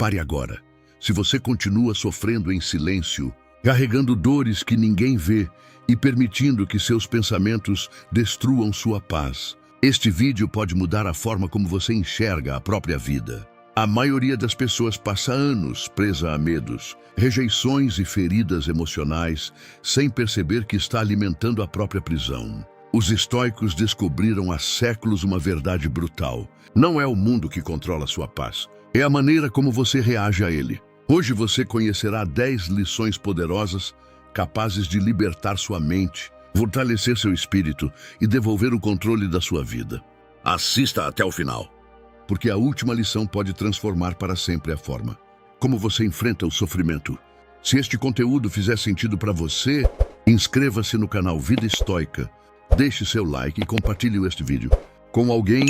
Pare agora. Se você continua sofrendo em silêncio, carregando dores que ninguém vê e permitindo que seus pensamentos destruam sua paz, este vídeo pode mudar a forma como você enxerga a própria vida. A maioria das pessoas passa anos presa a medos, rejeições e feridas emocionais, sem perceber que está alimentando a própria prisão. Os estoicos descobriram há séculos uma verdade brutal. Não é o mundo que controla sua paz, é a maneira como você reage a ele. Hoje você conhecerá 10 lições poderosas capazes de libertar sua mente, fortalecer seu espírito e devolver o controle da sua vida. Assista até o final, porque a última lição pode transformar para sempre a forma como você enfrenta o sofrimento. Se este conteúdo fizer sentido para você, inscreva-se no canal Vida Estoica, deixe seu like e compartilhe este vídeo com alguém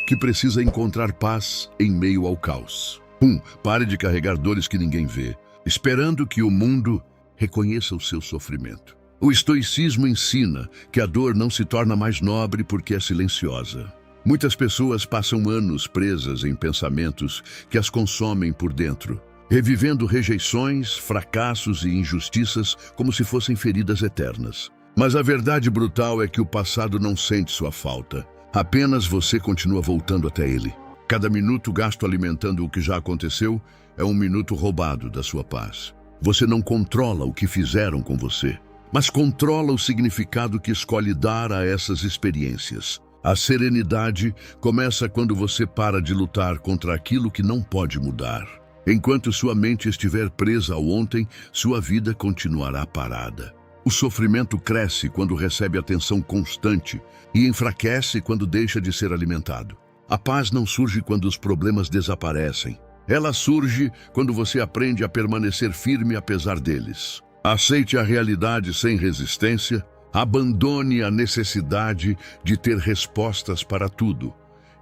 que precisa encontrar paz em meio ao caos. 1. Pare de carregar dores que ninguém vê, esperando que o mundo reconheça o seu sofrimento. O estoicismo ensina que a dor não se torna mais nobre porque é silenciosa. Muitas pessoas passam anos presas em pensamentos que as consomem por dentro, revivendo rejeições, fracassos e injustiças como se fossem feridas eternas. Mas a verdade brutal é que o passado não sente sua falta. Apenas você continua voltando até ele. Cada minuto gasto alimentando o que já aconteceu é um minuto roubado da sua paz. Você não controla o que fizeram com você, mas controla o significado que escolhe dar a essas experiências. A serenidade começa quando você para de lutar contra aquilo que não pode mudar. Enquanto sua mente estiver presa ao ontem, sua vida continuará parada. O sofrimento cresce quando recebe atenção constante e enfraquece quando deixa de ser alimentado. A paz não surge quando os problemas desaparecem. Ela surge quando você aprende a permanecer firme apesar deles. Aceite a realidade sem resistência, abandone a necessidade de ter respostas para tudo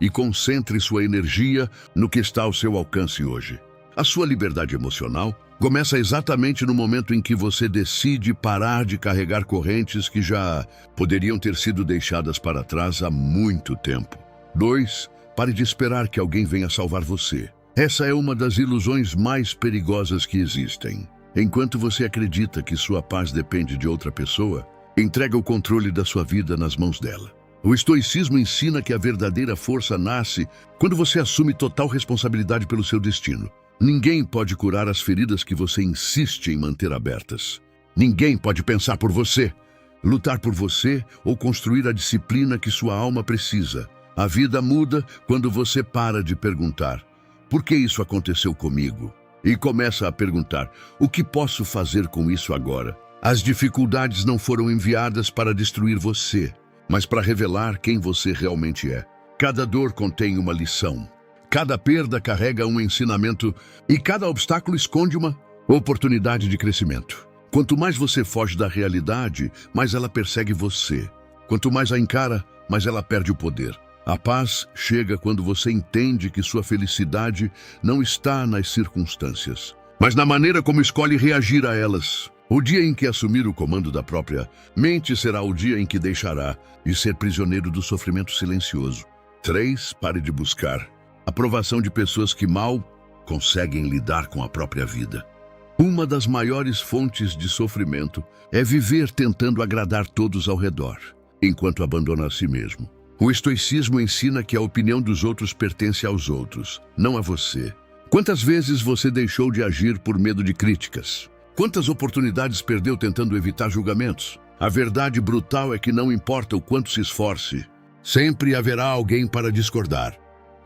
e concentre sua energia no que está ao seu alcance hoje. A sua liberdade emocional começa exatamente no momento em que você decide parar de carregar correntes que já poderiam ter sido deixadas para trás há muito tempo. 2. Pare de esperar que alguém venha salvar você. Essa é uma das ilusões mais perigosas que existem. Enquanto você acredita que sua paz depende de outra pessoa, entrega o controle da sua vida nas mãos dela. O estoicismo ensina que a verdadeira força nasce quando você assume total responsabilidade pelo seu destino. Ninguém pode curar as feridas que você insiste em manter abertas. Ninguém pode pensar por você, lutar por você ou construir a disciplina que sua alma precisa. A vida muda quando você para de perguntar: por que isso aconteceu comigo? E começa a perguntar: o que posso fazer com isso agora? As dificuldades não foram enviadas para destruir você, mas para revelar quem você realmente é. Cada dor contém uma lição. Cada perda carrega um ensinamento e cada obstáculo esconde uma oportunidade de crescimento. Quanto mais você foge da realidade, mais ela persegue você. Quanto mais a encara, mais ela perde o poder. A paz chega quando você entende que sua felicidade não está nas circunstâncias, mas na maneira como escolhe reagir a elas. O dia em que assumir o comando da própria mente será o dia em que deixará de ser prisioneiro do sofrimento silencioso. 3. Pare de buscar aprovação de pessoas que mal conseguem lidar com a própria vida. Uma das maiores fontes de sofrimento é viver tentando agradar todos ao redor, enquanto abandona a si mesmo. O estoicismo ensina que a opinião dos outros pertence aos outros, não a você. Quantas vezes você deixou de agir por medo de críticas? Quantas oportunidades perdeu tentando evitar julgamentos? A verdade brutal é que não importa o quanto se esforce, sempre haverá alguém para discordar,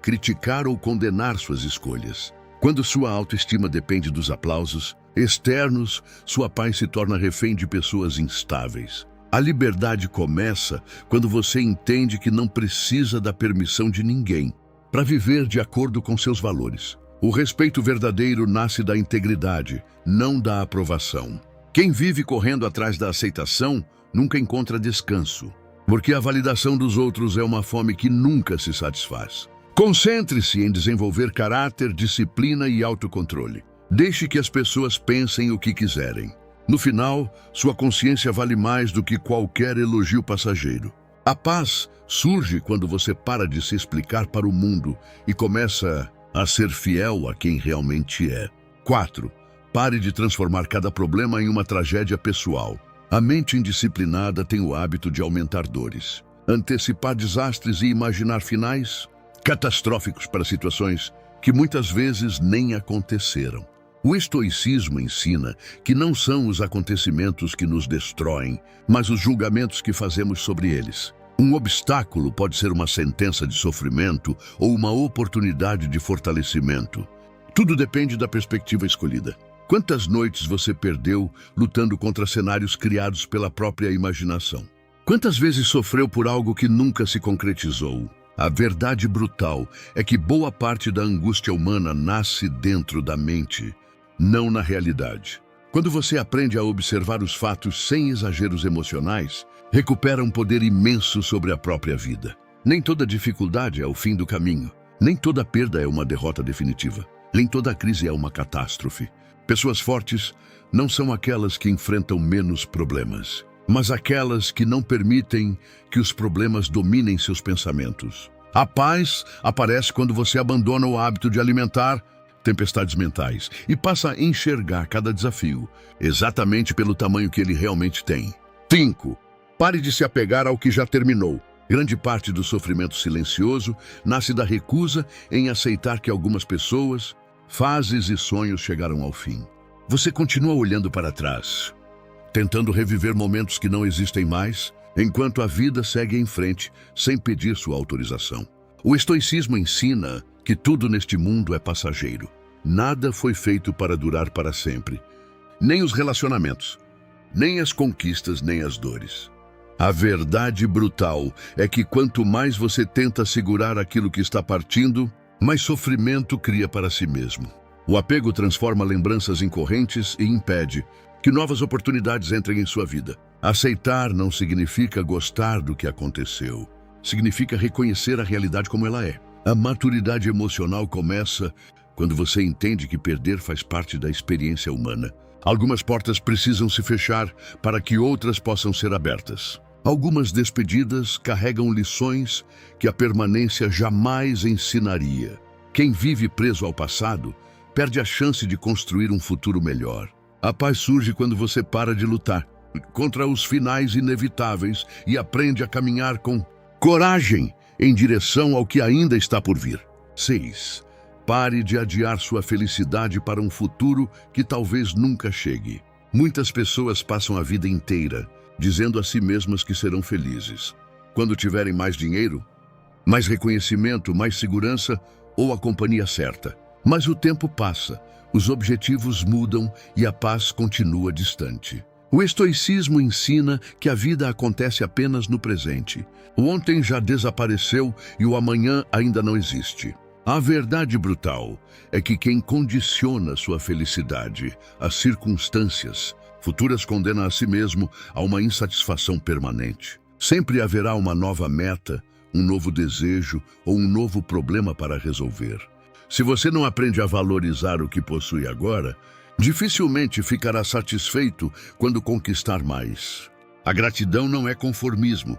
criticar ou condenar suas escolhas. Quando sua autoestima depende dos aplausos externos, sua paz se torna refém de pessoas instáveis. A liberdade começa quando você entende que não precisa da permissão de ninguém para viver de acordo com seus valores. O respeito verdadeiro nasce da integridade, não da aprovação. Quem vive correndo atrás da aceitação nunca encontra descanso, porque a validação dos outros é uma fome que nunca se satisfaz. Concentre-se em desenvolver caráter, disciplina e autocontrole. Deixe que as pessoas pensem o que quiserem. No final, sua consciência vale mais do que qualquer elogio passageiro. A paz surge quando você para de se explicar para o mundo e começa a ser fiel a quem realmente é. 4. Pare de transformar cada problema em uma tragédia pessoal. A mente indisciplinada tem o hábito de aumentar dores, antecipar desastres e imaginar finais catastróficos para situações que muitas vezes nem aconteceram. O estoicismo ensina que não são os acontecimentos que nos destroem, mas os julgamentos que fazemos sobre eles. Um obstáculo pode ser uma sentença de sofrimento ou uma oportunidade de fortalecimento. Tudo depende da perspectiva escolhida. Quantas noites você perdeu lutando contra cenários criados pela própria imaginação? Quantas vezes sofreu por algo que nunca se concretizou? A verdade brutal é que boa parte da angústia humana nasce dentro da mente, não na realidade. Quando você aprende a observar os fatos sem exageros emocionais, recupera um poder imenso sobre a própria vida. Nem toda dificuldade é o fim do caminho. Nem toda perda é uma derrota definitiva. Nem toda crise é uma catástrofe. Pessoas fortes não são aquelas que enfrentam menos problemas, mas aquelas que não permitem que os problemas dominem seus pensamentos. A paz aparece quando você abandona o hábito de alimentar tempestades mentais e passa a enxergar cada desafio exatamente pelo tamanho que ele realmente tem. 5. Pare de se apegar ao que já terminou. Grande parte do sofrimento silencioso nasce da recusa em aceitar que algumas pessoas, fases e sonhos chegaram ao fim. Você continua olhando para trás, tentando reviver momentos que não existem mais, enquanto a vida segue em frente sem pedir sua autorização. O estoicismo ensina que tudo neste mundo é passageiro. Nada foi feito para durar para sempre. Nem os relacionamentos, nem as conquistas, nem as dores. A verdade brutal é que quanto mais você tenta segurar aquilo que está partindo, mais sofrimento cria para si mesmo. O apego transforma lembranças em correntes e impede que novas oportunidades entrem em sua vida. Aceitar não significa gostar do que aconteceu. Significa reconhecer a realidade como ela é. A maturidade emocional começa quando você entende que perder faz parte da experiência humana. Algumas portas precisam se fechar para que outras possam ser abertas. Algumas despedidas carregam lições que a permanência jamais ensinaria. Quem vive preso ao passado perde a chance de construir um futuro melhor. A paz surge quando você para de lutar contra os finais inevitáveis e aprende a caminhar com coragem em direção ao que ainda está por vir. 6. Pare de adiar sua felicidade para um futuro que talvez nunca chegue. Muitas pessoas passam a vida inteira dizendo a si mesmas que serão felizes quando tiverem mais dinheiro, mais reconhecimento, mais segurança ou a companhia certa. Mas o tempo passa, os objetivos mudam e a paz continua distante. O estoicismo ensina que a vida acontece apenas no presente. O ontem já desapareceu e o amanhã ainda não existe. A verdade brutal é que quem condiciona sua felicidade às circunstâncias futuras condena a si mesmo a uma insatisfação permanente. Sempre haverá uma nova meta, um novo desejo ou um novo problema para resolver. Se você não aprende a valorizar o que possui agora, dificilmente ficará satisfeito quando conquistar mais. A gratidão não é conformismo.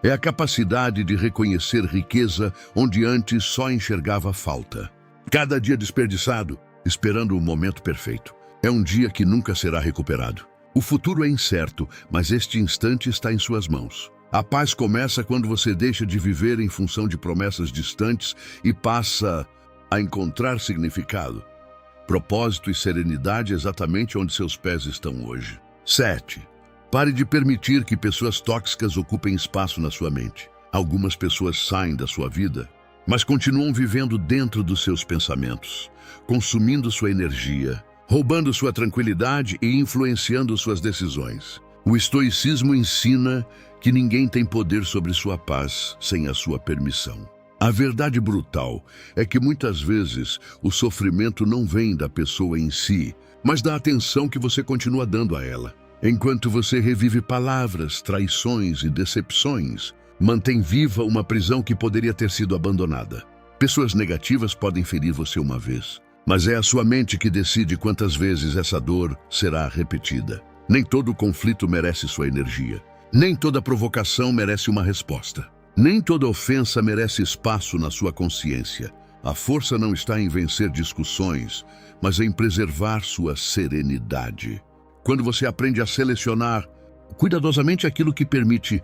É a capacidade de reconhecer riqueza onde antes só enxergava falta. Cada dia desperdiçado, esperando o momento perfeito, é um dia que nunca será recuperado. O futuro é incerto, mas este instante está em suas mãos. A paz começa quando você deixa de viver em função de promessas distantes e passa a encontrar significado, propósito e serenidade exatamente onde seus pés estão hoje. 7. Pare de permitir que pessoas tóxicas ocupem espaço na sua mente. Algumas pessoas saem da sua vida, mas continuam vivendo dentro dos seus pensamentos, consumindo sua energia, roubando sua tranquilidade e influenciando suas decisões. O estoicismo ensina que ninguém tem poder sobre sua paz sem a sua permissão. A verdade brutal é que muitas vezes o sofrimento não vem da pessoa em si, mas da atenção que você continua dando a ela. Enquanto você revive palavras, traições e decepções, mantém viva uma prisão que poderia ter sido abandonada. Pessoas negativas podem ferir você uma vez, mas é a sua mente que decide quantas vezes essa dor será repetida. Nem todo conflito merece sua energia. Nem toda provocação merece uma resposta. Nem toda ofensa merece espaço na sua consciência. A força não está em vencer discussões, mas em preservar sua serenidade. Quando você aprende a selecionar cuidadosamente aquilo que permite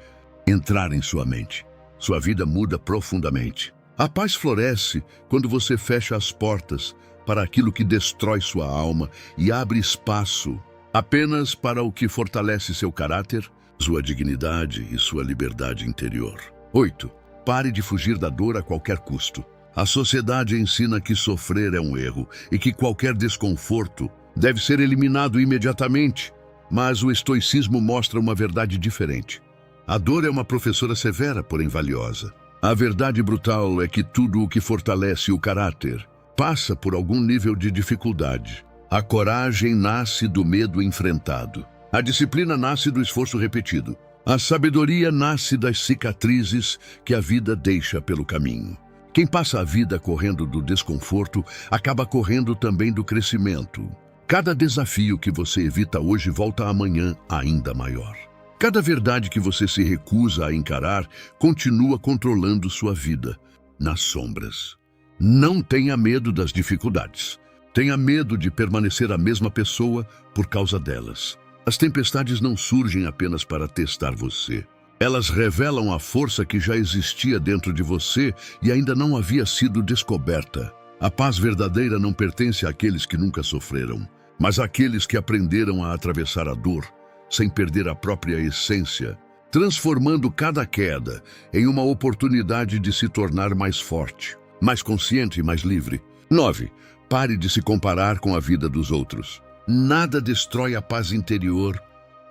entrar em sua mente, sua vida muda profundamente. A paz floresce quando você fecha as portas para aquilo que destrói sua alma e abre espaço apenas para o que fortalece seu caráter, sua dignidade e sua liberdade interior. 8. Pare de fugir da dor a qualquer custo. A sociedade ensina que sofrer é um erro e que qualquer desconforto deve ser eliminado imediatamente, mas o estoicismo mostra uma verdade diferente. A dor é uma professora severa, porém valiosa. A verdade brutal é que tudo o que fortalece o caráter passa por algum nível de dificuldade. A coragem nasce do medo enfrentado. A disciplina nasce do esforço repetido. A sabedoria nasce das cicatrizes que a vida deixa pelo caminho. Quem passa a vida correndo do desconforto, acaba correndo também do crescimento. Cada desafio que você evita hoje volta amanhã ainda maior. Cada verdade que você se recusa a encarar continua controlando sua vida nas sombras. Não tenha medo das dificuldades. Tenha medo de permanecer a mesma pessoa por causa delas. As tempestades não surgem apenas para testar você. Elas revelam a força que já existia dentro de você e ainda não havia sido descoberta. A paz verdadeira não pertence àqueles que nunca sofreram, mas àqueles que aprenderam a atravessar a dor, sem perder a própria essência, transformando cada queda em uma oportunidade de se tornar mais forte, mais consciente e mais livre. 9. Pare de se comparar com a vida dos outros. Nada destrói a paz interior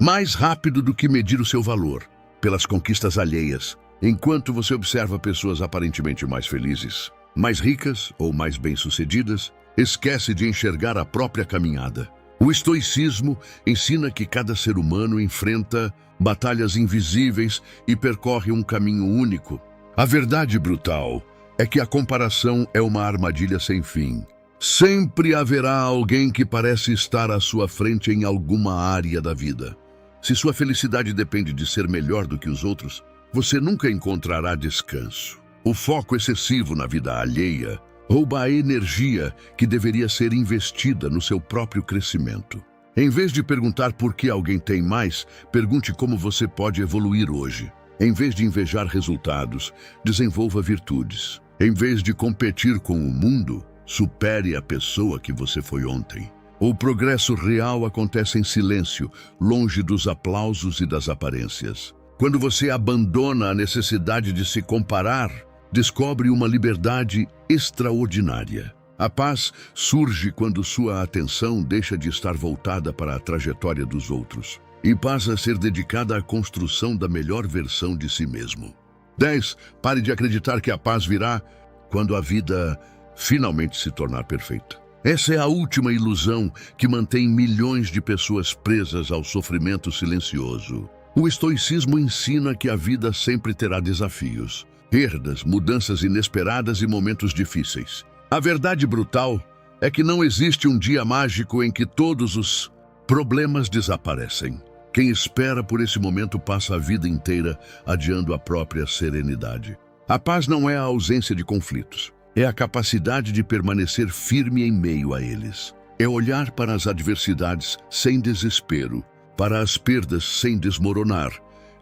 mais rápido do que medir o seu valor pelas conquistas alheias, enquanto você observa pessoas aparentemente mais felizes, mais ricas ou mais bem-sucedidas, esquece de enxergar a própria caminhada. O estoicismo ensina que cada ser humano enfrenta batalhas invisíveis e percorre um caminho único. A verdade brutal é que a comparação é uma armadilha sem fim. Sempre haverá alguém que parece estar à sua frente em alguma área da vida. Se sua felicidade depende de ser melhor do que os outros, você nunca encontrará descanso. O foco excessivo na vida alheia rouba a energia que deveria ser investida no seu próprio crescimento. Em vez de perguntar por que alguém tem mais, pergunte como você pode evoluir hoje. Em vez de invejar resultados, desenvolva virtudes. Em vez de competir com o mundo, supere a pessoa que você foi ontem. O progresso real acontece em silêncio, longe dos aplausos e das aparências. Quando você abandona a necessidade de se comparar, descobre uma liberdade extraordinária. A paz surge quando sua atenção deixa de estar voltada para a trajetória dos outros e passa a ser dedicada à construção da melhor versão de si mesmo. 10. Pare de acreditar que a paz virá quando a vida finalmente se tornar perfeita. Essa é a última ilusão que mantém milhões de pessoas presas ao sofrimento silencioso. O estoicismo ensina que a vida sempre terá desafios, perdas, mudanças inesperadas e momentos difíceis. A verdade brutal é que não existe um dia mágico em que todos os problemas desaparecem. Quem espera por esse momento passa a vida inteira adiando a própria serenidade. A paz não é a ausência de conflitos. É a capacidade de permanecer firme em meio a eles. É olhar para as adversidades sem desespero, para as perdas sem desmoronar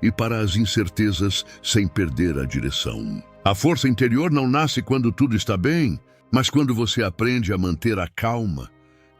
e para as incertezas sem perder a direção. A força interior não nasce quando tudo está bem, mas quando você aprende a manter a calma,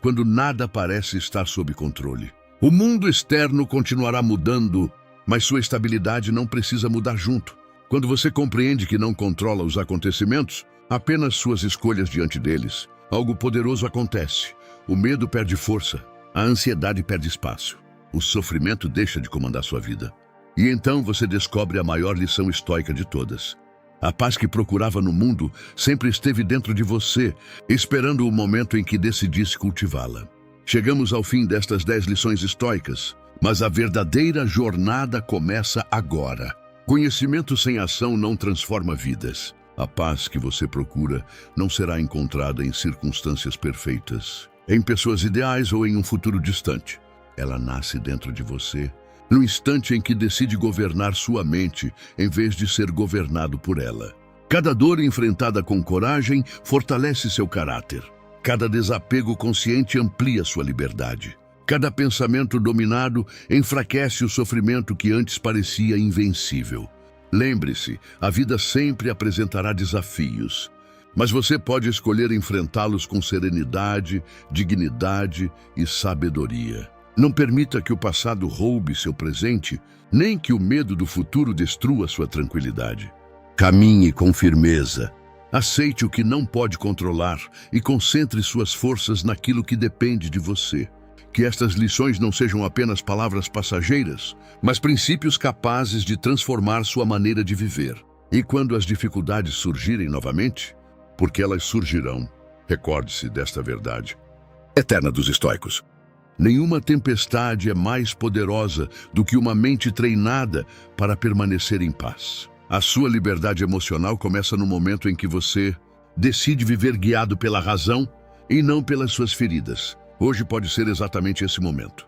quando nada parece estar sob controle. O mundo externo continuará mudando, mas sua estabilidade não precisa mudar junto. Quando você compreende que não controla os acontecimentos, apenas suas escolhas diante deles, algo poderoso acontece. O medo perde força, a ansiedade perde espaço, o sofrimento deixa de comandar sua vida. E então você descobre a maior lição estoica de todas. A paz que procurava no mundo sempre esteve dentro de você, esperando o momento em que decidisse cultivá-la. Chegamos ao fim destas 10 lições estoicas, mas a verdadeira jornada começa agora. Conhecimento sem ação não transforma vidas. A paz que você procura não será encontrada em circunstâncias perfeitas, em pessoas ideais ou em um futuro distante. Ela nasce dentro de você, no instante em que decide governar sua mente em vez de ser governado por ela. Cada dor enfrentada com coragem fortalece seu caráter. Cada desapego consciente amplia sua liberdade. Cada pensamento dominado enfraquece o sofrimento que antes parecia invencível. Lembre-se, a vida sempre apresentará desafios, mas você pode escolher enfrentá-los com serenidade, dignidade e sabedoria. Não permita que o passado roube seu presente, nem que o medo do futuro destrua sua tranquilidade. Caminhe com firmeza. Aceite o que não pode controlar e concentre suas forças naquilo que depende de você. Que estas lições não sejam apenas palavras passageiras, mas princípios capazes de transformar sua maneira de viver. E quando as dificuldades surgirem novamente, porque elas surgirão, recorde-se desta verdade eterna dos estoicos. Nenhuma tempestade é mais poderosa do que uma mente treinada para permanecer em paz. A sua liberdade emocional começa no momento em que você decide viver guiado pela razão e não pelas suas feridas. Hoje pode ser exatamente esse momento.